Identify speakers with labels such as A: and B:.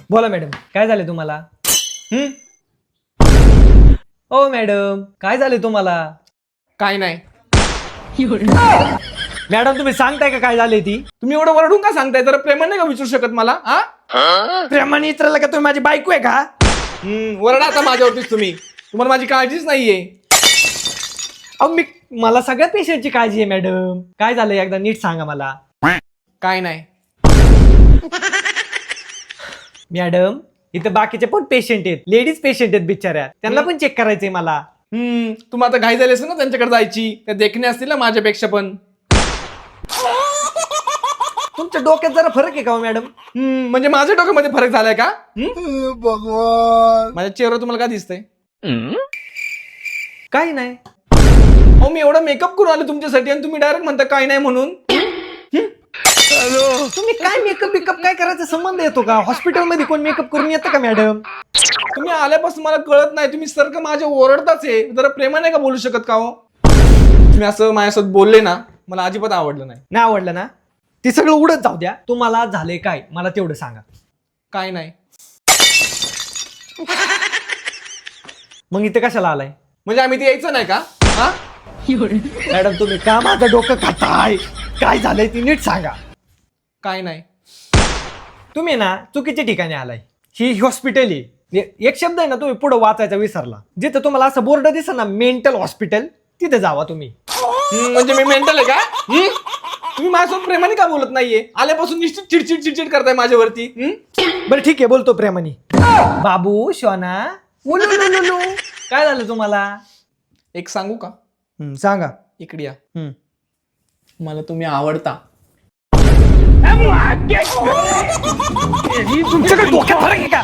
A: बोला मॅडम, काय झाले तुम्हाला? ओ मॅडम, काय झाले तुम्हाला?
B: काय नाही.
A: मॅडम तुम्ही सांगताय का काय झाले ती?
B: तुम्ही एवढं वरडून का सांगताय? जरा प्रेमाने नाही का विचारू शकत मला?
A: प्रेमाने विचारलं का तुम्ही माझी बायको आहे का?
B: वरडा आता माझ्यावरतीच तुम्हाला माझी काळजीच नाहीये.
A: अहो मला सगळ्या पेशंटची काळजी आहे मॅडम. काय झालंय एकदा नीट सांगा मला.
B: काय नाही.
A: मॅडम इथं बाकीचे पण पेशंट आहेत, लेडीज पेशंट आहेत बिचाऱ्या, त्यांना पण चेक करायचंय मला.
B: तुम्ही आता घाई झाली असेल ना त्यांच्याकडे जायची, त्या देखणे असतील ना माझ्यापेक्षा पण.
A: तुमच्या डोक्यात जरा फरक आहे का हो मॅडम?
B: म्हणजे माझ्या डोक्यामध्ये फरक झालाय का? भगवान, माझ्या चेहरा तुम्हाला काय दिसतंय?
A: काही नाही.
B: हो, मी एवढा मेकअप करून आलो तुमच्यासाठी आणि तुम्ही डायरेक्ट म्हणता काय नाही म्हणून.
A: तुम्ही काय मेकअप काय करायचा संबंध येतो का? हॉस्पिटलमध्ये कोण मेकअप करून येतं का मॅडम?
B: तुम्ही आल्यापासून मला कळत नाही, तुम्ही सारखं माझ्या ओरडताच आहे. जरा प्रेमाने का बोलू शकत का हो? तुम्ही असं माझ्यासोबत बोलले ना, मला अजिबात आवडलं नाही.
A: नाही आवडलं ना? ते सगळं उडत जाऊ द्या. तुम्हाला झाले काय मला तेवढं सांगा.
B: काय नाही.
A: मग इथे कशाला आलाय?
B: म्हणजे आम्ही ते यायचं नाही का?
A: मॅडम तुम्ही का माझं डोकं खाताय? काय झालंय ती नीट सांगा.
B: काय नाही.
A: तुम्ही ना चुकीच्या ठिकाणी आलाय. ही हॉस्पिटल आहे. एक शब्द आहे ना तुम्ही पुढे वाचायचा विसरला. जिथं तुम्हाला असं बोर्ड दिसत ना मेंटल हॉस्पिटल, तिथे जावा तुम्ही.
B: म्हणजे मी मेंटल आहे का? तुम्ही माझ्यासोबत प्रेमाने का बोलत नाहीये? आल्यापासून निश्चित चिडचिड करताय माझ्यावरती.
A: बरं ठीक आहे, बोलतो प्रेमाने. बाबू शोना उलू काय झालं तुम्हाला?
B: एक सांगू का?
A: सांगा.
B: इकडे या. मला तुम्ही आवडता.
A: तुमच्याकडे डोक्यात फरक आहे का?